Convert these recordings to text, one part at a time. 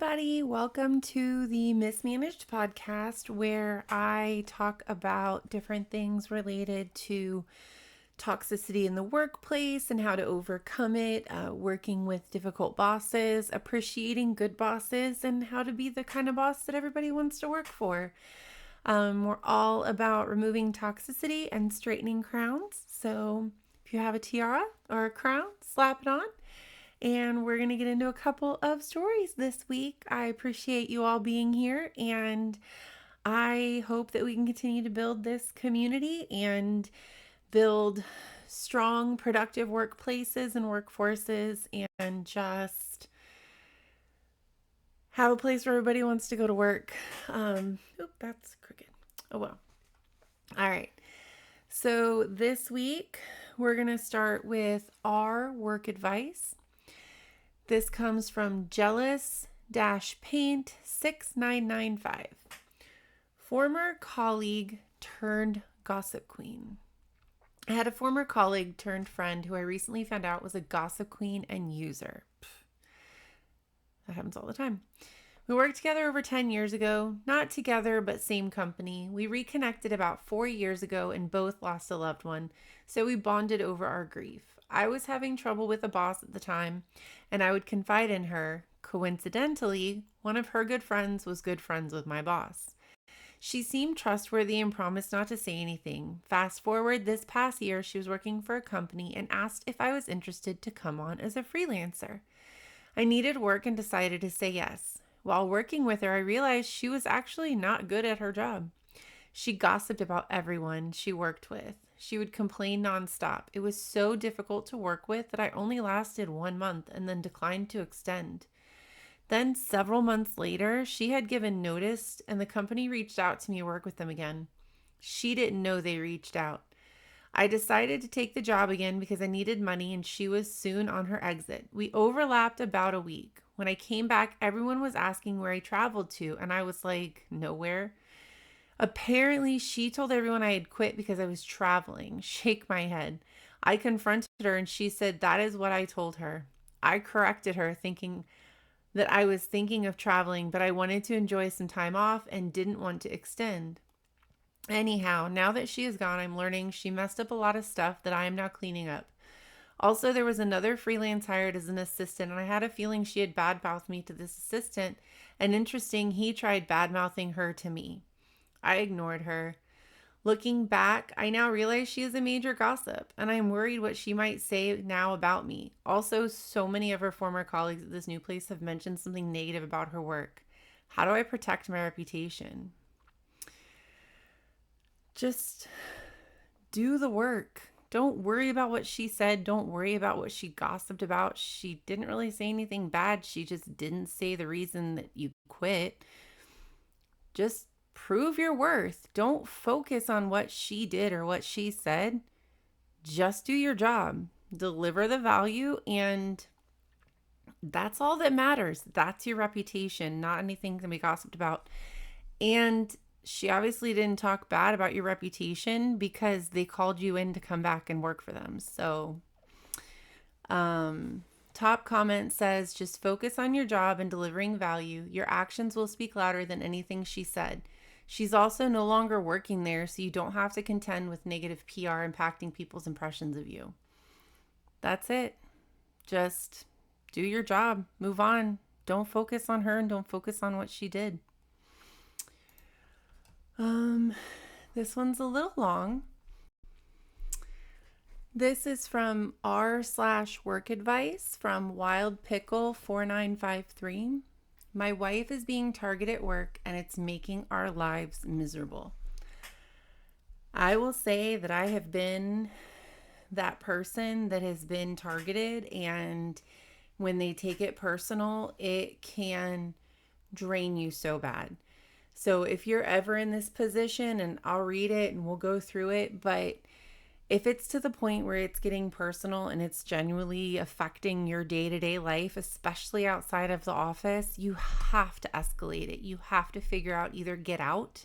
everybody. Welcome to the Mismanaged podcast, where I talk about different things related to toxicity in the workplace and how to overcome it, working with difficult bosses, appreciating good bosses, and how to be the kind of boss that everybody wants to work for. We're all about removing toxicity and straightening crowns. So if you have a tiara or a crown, slap it on. And we're going to get into a couple of stories this week. I appreciate you all being here, and I hope that we can continue to build this community and build strong, productive workplaces and workforces, and just have a place where everybody wants to go to work. That's crooked. Oh, well. All right. So this week, we're going to start with our work advice. This comes from Jealous-Paint 6995. Former colleague turned gossip queen. I had a former colleague turned friend who I recently found out was a gossip queen and user. That happens all the time. We worked together over 10 years ago. Not together, but same company. We reconnected about 4 years ago and both lost a loved one, so we bonded over our grief. I was having trouble with a boss at the time, and I would confide in her. Coincidentally, one of her good friends was good friends with my boss. She seemed trustworthy and promised not to say anything. Fast forward this past year, she was working for a company and asked if I was interested to come on as a freelancer. I needed work and decided to say yes. While working with her, I realized she was actually not good at her job. She gossiped about everyone she worked with. She would complain nonstop. It was so difficult to work with that I only lasted 1 month and then declined to extend. Then several months later, she had given notice and the company reached out to me to work with them again. She didn't know they reached out. I decided to take the job again because I needed money and she was soon on her exit. We overlapped about a week. When I came back, everyone was asking where I traveled to, and I was like, nowhere. Apparently, she told everyone I had quit because I was traveling. Shake my head. I confronted her and she said that is what I told her. I corrected her, thinking that I was thinking of traveling, but I wanted to enjoy some time off and didn't want to extend. Anyhow, now that she is gone, I'm learning she messed up a lot of stuff that I am now cleaning up. Also, there was another freelance hired as an assistant, and I had a feeling she had badmouthed me to this assistant, and interesting, he tried badmouthing her to me. I ignored her. Looking back, I now realize she is a major gossip, and I'm worried what she might say now about me. Also, so many of her former colleagues at this new place have mentioned something negative about her work. How do I protect my reputation? Just do the work. Don't worry about what she said. Don't worry about what she gossiped about. She didn't really say anything bad. She just didn't say the reason that you quit. Just prove your worth. Don't focus on what she did or what she said. Just do your job. Deliver the value, and that's all that matters. That's your reputation, not anything to be gossiped about. And she obviously didn't talk bad about your reputation because they called you in to come back and work for them. So, top comment says, just focus on your job and delivering value. Your actions will speak louder than anything she said. She's also no longer working there, so you don't have to contend with negative PR impacting people's impressions of you. That's it. Just do your job. Move on. Don't focus on her and don't focus on what she did. This one's a little long. This is from r/work advice from Wild Pickle 4953. My wife is being targeted at work and it's making our lives miserable. I will say that I have been that person that has been targeted, and when they take it personal, it can drain you so bad. So if you're ever in this position, and I'll read it and we'll go through it, but if it's to the point where it's getting personal and it's genuinely affecting your day-to-day life, especially outside of the office, you have to escalate it. You have to figure out, either get out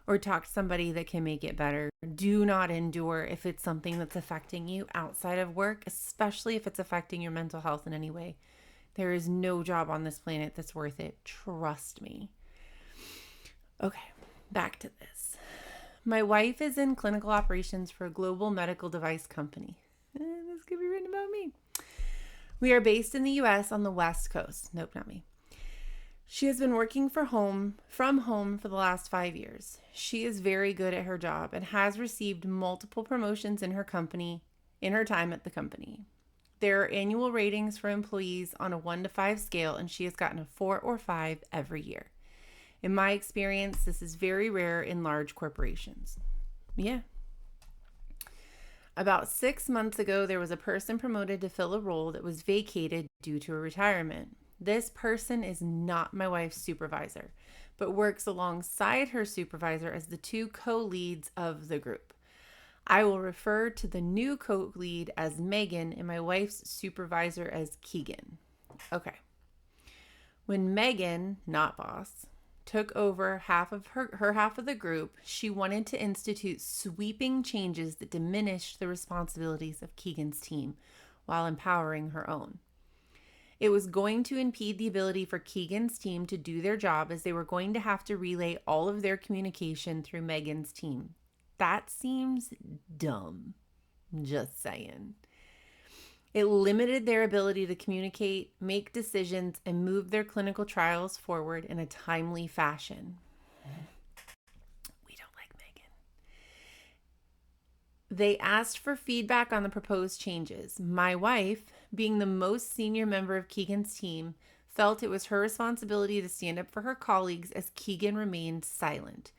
or talk to somebody that can make it better. Do not endure if it's something that's affecting you outside of work, especially if it's affecting your mental health in any way. There is no job on this planet that's worth it. Trust me. Okay, back to this. My wife is in clinical operations for a global medical device company. This could be written about me. We are based in the US on the West Coast. Nope, not me. She has been working from home for the last 5 years. She is very good at her job and has received multiple promotions in her time at the company. There are annual ratings for employees on a 1 to 5 scale, and she has gotten a 4 or 5 every year. In my experience, this is very rare in large corporations. Yeah. About 6 months ago, there was a person promoted to fill a role that was vacated due to a retirement. This person is not my wife's supervisor, but works alongside her supervisor as the two co-leads of the group. I will refer to the new co-lead as Megan and my wife's supervisor as Keegan. Okay. When Megan, not boss, took over half of her half of the group, she wanted to institute sweeping changes that diminished the responsibilities of Keegan's team while empowering her own. It was going to impede the ability for Keegan's team to do their job, as they were going to have to relay all of their communication through Megan's team. That seems dumb. Just saying. It limited their ability to communicate, make decisions, and move their clinical trials forward in a timely fashion. We don't like Megan. They asked for feedback on the proposed changes. My wife, being the most senior member of Keegan's team, felt it was her responsibility to stand up for her colleagues as Keegan remained silent.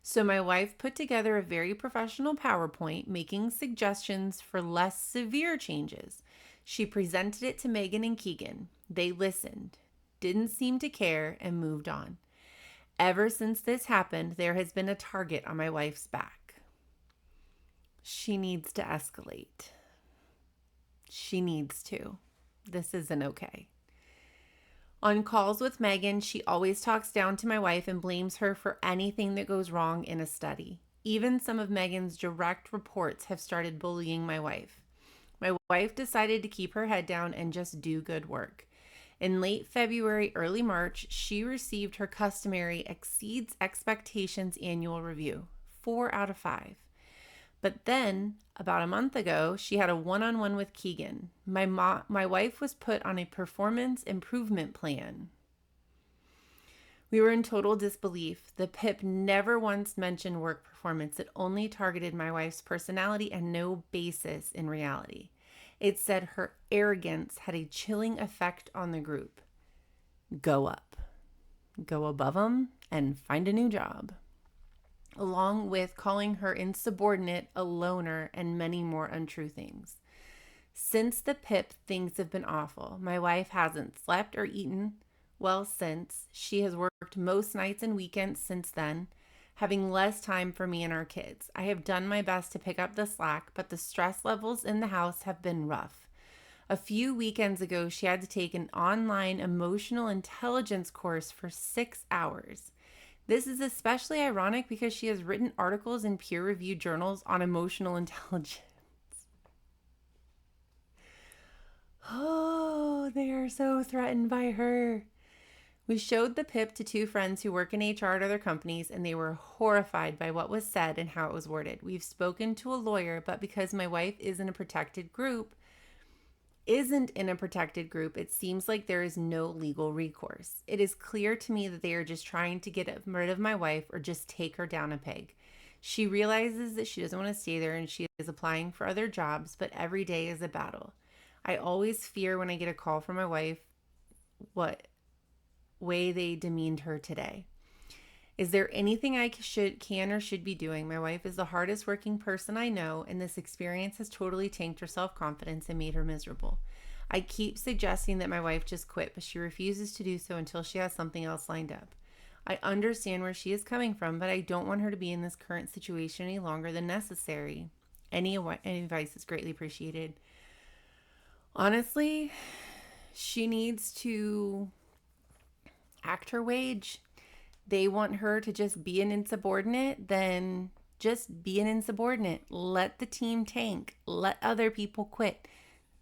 So my wife put together a very professional PowerPoint making suggestions for less severe changes. She presented it to Megan and Keegan. They listened, didn't seem to care, and moved on. Ever since this happened, there has been a target on my wife's back. She needs to escalate. She needs to. This isn't okay. On calls with Megan, she always talks down to my wife and blames her for anything that goes wrong in a study. Even some of Megan's direct reports have started bullying my wife. My wife decided to keep her head down and just do good work. In late February, early March, she received her customary exceeds expectations annual review, 4 out of 5. But then, about a month ago, she had a one-on-one with Keegan. My wife was put on a performance improvement plan. We were in total disbelief. The PIP never once mentioned work performance. It only targeted my wife's personality and no basis in reality. It said her arrogance had a chilling effect on the group. Go up. Go above them and find a new job. Along with calling her insubordinate, a loner, and many more untrue things. Since the PIP, things have been awful. My wife hasn't slept or eaten well since. She has worked most nights and weekends since then, having less time for me and our kids. I have done my best to pick up the slack, but the stress levels in the house have been rough. A few weekends ago, she had to take an online emotional intelligence course for 6 hours. This is especially ironic because she has written articles in peer-reviewed journals on emotional intelligence. Oh, they are so threatened by her. We showed the PIP to 2 friends who work in HR at other companies, and they were horrified by what was said and how it was worded. We've spoken to a lawyer, but because my wife isn't in a protected group, it seems like there is no legal recourse. It is clear to me that they are just trying to get rid of my wife or just take her down a peg. She realizes that she doesn't want to stay there and she is applying for other jobs, but every day is a battle. I always fear when I get a call from my wife what way they demeaned her today. Is there anything I can or should be doing? My wife is the hardest working person I know, and this experience has totally tanked her self-confidence and made her miserable. I keep suggesting that my wife just quit, but she refuses to do so until she has something else lined up. I understand where she is coming from, but I don't want her to be in this current situation any longer than necessary. Any advice is greatly appreciated. Honestly, she needs to act her wage. They want her to just be an insubordinate, then just be an insubordinate. Let the team tank. Let other people quit.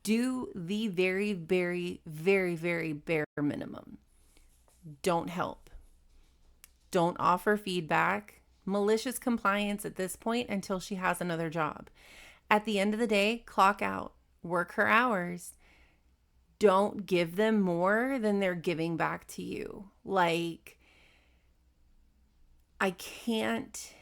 Do the very, very, very, very bare minimum. Don't help. Don't offer feedback. Malicious compliance at this point until she has another job. At the end of the day, clock out, work her hours. Don't give them more than they're giving back to you. Like, I can't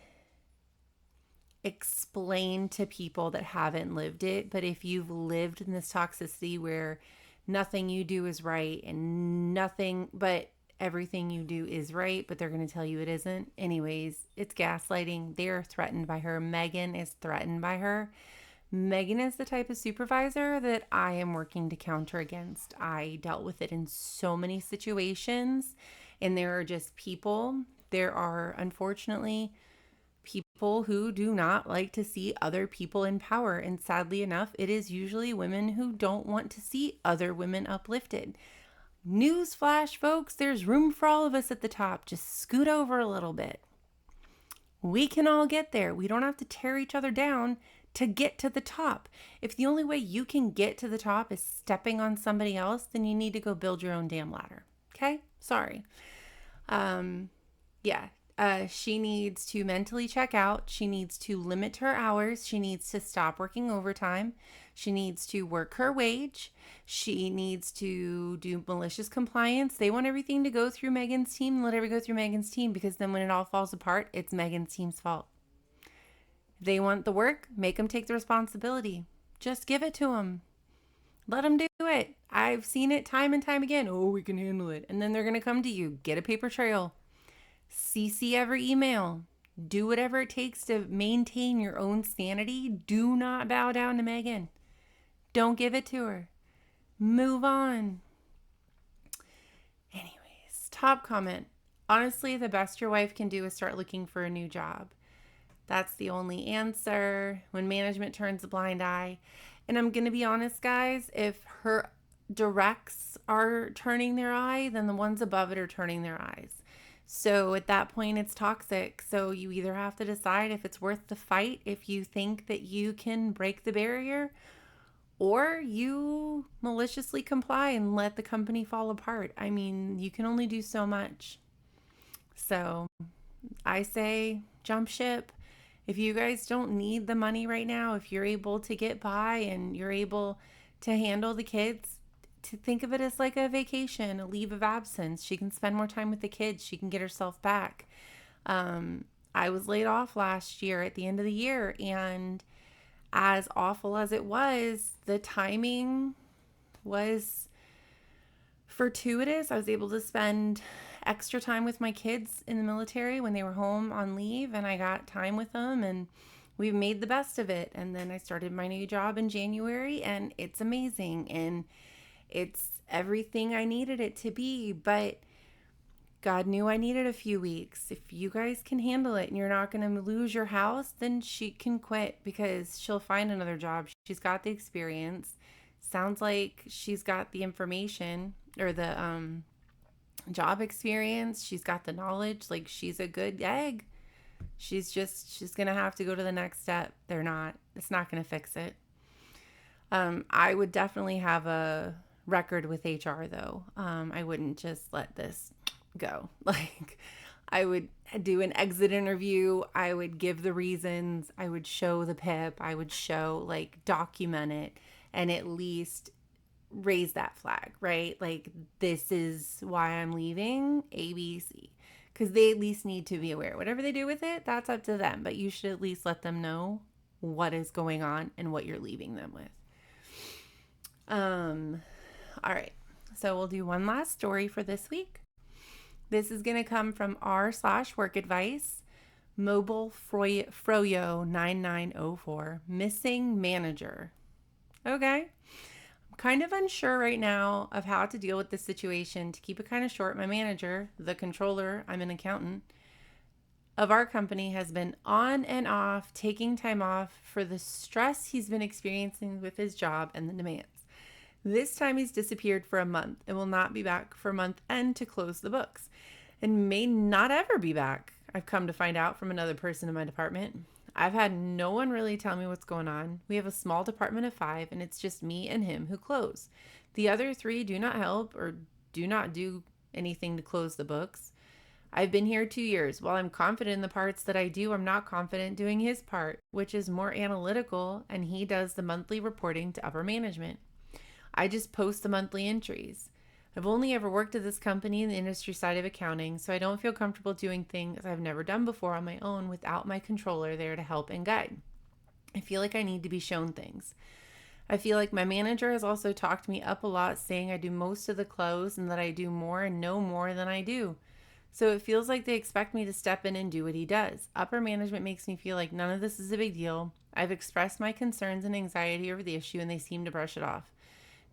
explain to people that haven't lived it, but if you've lived in this toxicity where nothing you do is right and nothing but everything you do is right, but they're going to tell you it isn't. Anyways, it's gaslighting. They're threatened by her. Megan is threatened by her. Megan is the type of supervisor that I am working to counter against. I dealt with it in so many situations, and there are just people. There are, unfortunately, people who do not like to see other people in power. And sadly enough, it is usually women who don't want to see other women uplifted. Newsflash, folks, there's room for all of us at the top. Just scoot over a little bit. We can all get there. We don't have to tear each other down to get to the top. If the only way you can get to the top is stepping on somebody else, then you need to go build your own damn ladder. Okay? Sorry. She needs to mentally check out. She needs to limit her hours. She needs to stop working overtime. She needs to work her wage. She needs to do malicious compliance. They want everything to go through Megan's team. Let it go through Megan's team, because then when it all falls apart, it's Megan's team's fault. If they want the work, make them take the responsibility. Just give it to them. Let them do it. I've seen it time and time again. Oh, we can handle it. And then they're going to come to you. Get a paper trail. CC every email. Do whatever it takes to maintain your own sanity. Do not bow down to Megan. Don't give it to her. Move on. Anyways, top comment. Honestly, the best your wife can do is start looking for a new job. That's the only answer when management turns a blind eye. And I'm going to be honest, guys, if her directs are turning their eye, then the ones above it are turning their eyes. So at that point, it's toxic. So you either have to decide if it's worth the fight, if you think that you can break the barrier, or you maliciously comply and let the company fall apart. I mean, you can only do so much. So I say jump ship. If you guys don't need the money right now, if you're able to get by and you're able to handle the kids, to think of it as like a vacation, a leave of absence. She can spend more time with the kids. She can get herself back. I was laid off last year at the end of the year, and as awful as it was, the timing was fortuitous. I was able to spend extra time with my kids in the military when they were home on leave, and I got time with them, and we made the best of it. And then I started my new job in January, and it's amazing, and it's everything I needed it to be. But God knew I needed a few weeks. If you guys can handle it and you're not going to lose your house, then she can quit, because she'll find another job. She's got the experience. Sounds like she's got the information, or the job experience. She's got the knowledge. Like, she's a good egg. She's going to have to go to the next step. It's not going to fix it. I would definitely have a record with HR though. I wouldn't just let this go. Like, I would do an exit interview. I would give the reasons. I would show the PIP. I would document it, and at least raise that flag, right? Like, this is why I'm leaving, ABC. Because they at least need to be aware. Whatever they do with it, that's up to them. But you should at least let them know what is going on and what you're leaving them with. All right. So we'll do one last story for this week. This is going to come from r/work advice, Mobile Froyo 9904, missing manager. Okay. I'm kind of unsure right now of how to deal with this situation. To keep it kind of short, my manager, the controller, I'm an accountant, of our company, has been on and off taking time off for the stress he's been experiencing with his job and the demands. This time he's disappeared for a month and will not be back for month end to close the books, and may not ever be back. I've come to find out from another person in my department. I've had no one really tell me what's going on. We have a small department of 5, and it's just me and him who close. The other 3 do not help or do not do anything to close the books. I've been here 2 years. While I'm confident in the parts that I do, I'm not confident doing his part, which is more analytical, and he does the monthly reporting to upper management. I just post the monthly entries. I've only ever worked at this company in the industry side of accounting, so I don't feel comfortable doing things I've never done before on my own without my controller there to help and guide. I feel like I need to be shown things. I feel like my manager has also talked me up a lot, saying I do most of the close and that I do more and know more than I do. So it feels like they expect me to step in and do what he does. Upper management makes me feel like none of this is a big deal. I've expressed my concerns and anxiety over the issue, and they seem to brush it off.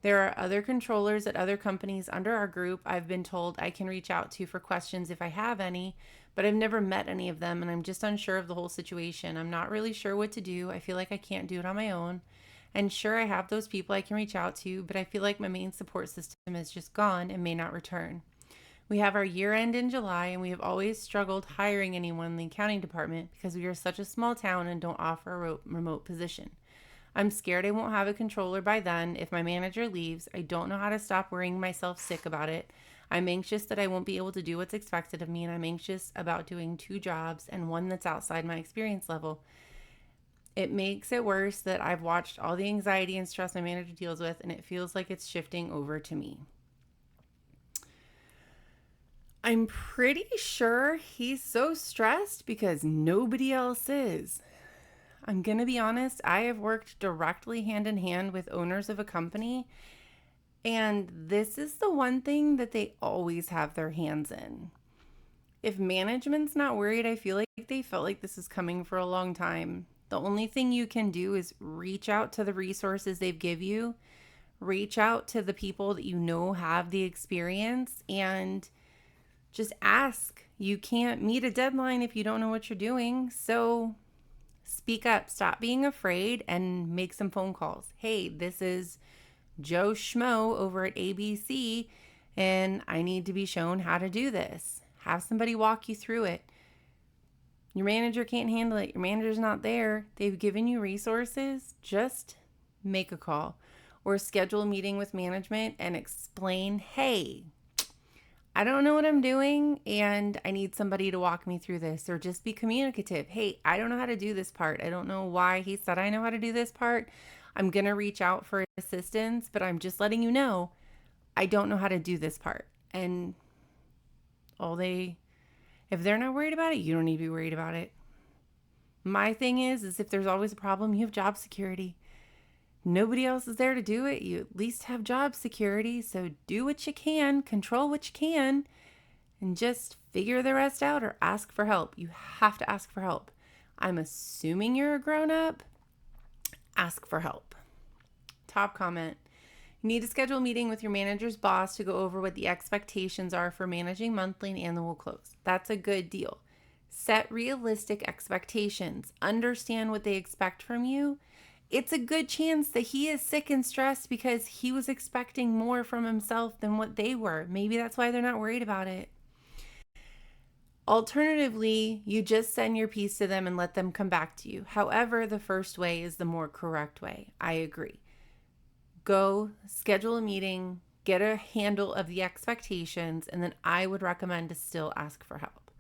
There are other controllers at other companies under our group I've been told I can reach out to for questions if I have any, but I've never met any of them, and I'm just unsure of the whole situation. I'm not really sure what to do. I feel like I can't do it on my own. And sure, I have those people I can reach out to, but I feel like my main support system is just gone and may not return. We have our year end in July, and we have always struggled hiring anyone in the accounting department because we are such a small town and don't offer a remote position. I'm scared I won't have a controller by then if my manager leaves. I don't know how to stop worrying myself sick about it. I'm anxious that I won't be able to do what's expected of me, and I'm anxious about doing 2 jobs and one that's outside my experience level. It makes it worse that I've watched all the anxiety and stress my manager deals with, and it feels like it's shifting over to me. I'm pretty sure he's so stressed because nobody else is. I'm going to be honest, I have worked directly hand in hand with owners of a company, and this is the one thing that they always have their hands in. If management's not worried, I feel like they felt like this is coming for a long time. The only thing you can do is reach out to the resources they've give you, reach out to the people that you know have the experience, and just ask. You can't meet a deadline if you don't know what you're doing. So speak up, stop being afraid, and make some phone calls. Hey, this is Joe Schmo over at ABC, and I need to be shown how to do this. Have somebody walk you through it. Your manager can't handle it. Your manager's not there. They've given you resources. Just make a call or schedule a meeting with management and explain, hey, I don't know what I'm doing and I need somebody to walk me through this, or just be communicative. Hey, I don't know how to do this part. I don't know why he said I know how to do this part. I'm going to reach out for assistance, but I'm just letting you know I don't know how to do this part. And if they're not worried about it, you don't need to be worried about it. My thing is if there's always a problem, you have job security. Nobody else is there to do it. You at least have job security. So do what you can, control what you can, and just figure the rest out or ask for help. You have to ask for help. I'm assuming you're a grown up. Ask for help. Top comment. You need to schedule a meeting with your manager's boss to go over what the expectations are for managing monthly and annual close. That's a good deal. Set realistic expectations. Understand what they expect from you. It's a good chance that he is sick and stressed because he was expecting more from himself than what they were. Maybe that's why they're not worried about it. Alternatively, you just send your piece to them and let them come back to you. However, the first way is the more correct way. I agree. Go schedule a meeting, get a handle of the expectations, and then I would recommend to still ask for help.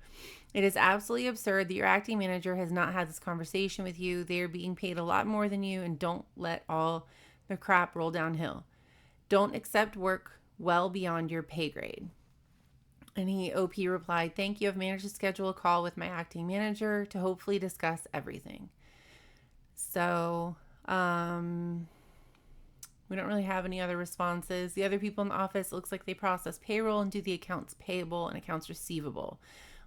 It is absolutely absurd that your acting manager has not had this conversation with you. They are being paid a lot more than you, and don't let all the crap roll downhill. Don't accept work well beyond your pay grade. And OP replied, thank you. I've managed to schedule a call with my acting manager to hopefully discuss everything. So, we don't really have any other responses. The other people in the office, it looks like they process payroll and do the accounts payable and accounts receivable.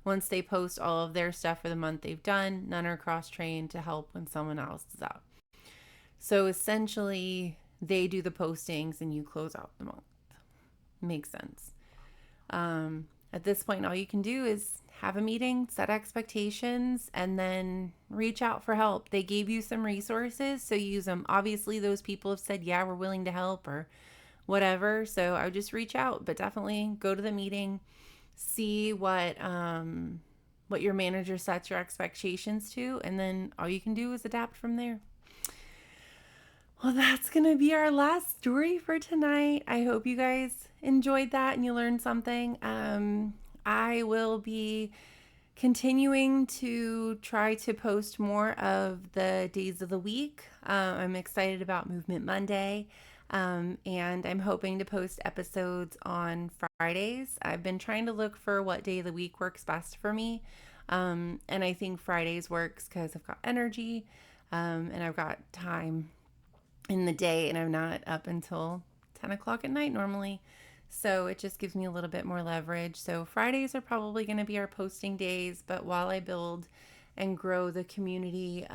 Once they post all of their stuff for the month they've done, none are cross-trained to help when someone else is out. So essentially, they do the postings and you close out the month. Makes sense. At this point, all you can do is have a meeting, set expectations, and then reach out for help. They gave you some resources, so use them. Obviously, those people have said, yeah, we're willing to help or whatever. So I would just reach out, but definitely go to the meeting, see what what your manager sets your expectations to, and then all you can do is adapt from there. Well, that's going to be our last story for tonight. I hope you guys enjoyed that and you learned something. I will be continuing to try to post more of the days of the week. I'm excited about Movement Monday. And I'm hoping to post episodes on Fridays. I've been trying to look for what day of the week works best for me. And I think Fridays works because I've got energy and I've got time in the day, and I'm not up until 10 o'clock at night normally. So it just gives me a little bit more leverage. So Fridays are probably going to be our posting days, but while I build and grow the community,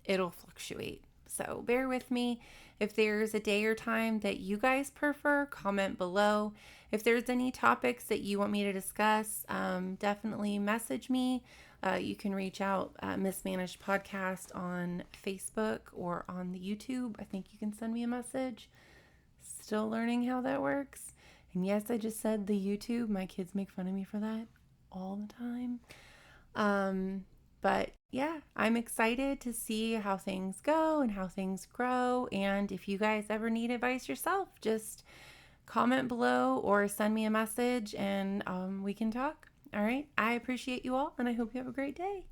it'll fluctuate. So bear with me. If there's a day or time that you guys prefer, comment below. If there's any topics that you want me to discuss, definitely message me. You can reach out Mismanaged Podcast on Facebook or on the YouTube. I think you can send me a message. Still learning how that works. And yes, I just said the YouTube. My kids make fun of me for that all the time. But yeah, I'm excited to see how things go and how things grow. And if you guys ever need advice yourself, just comment below or send me a message and we can talk. All right. I appreciate you all and I hope you have a great day.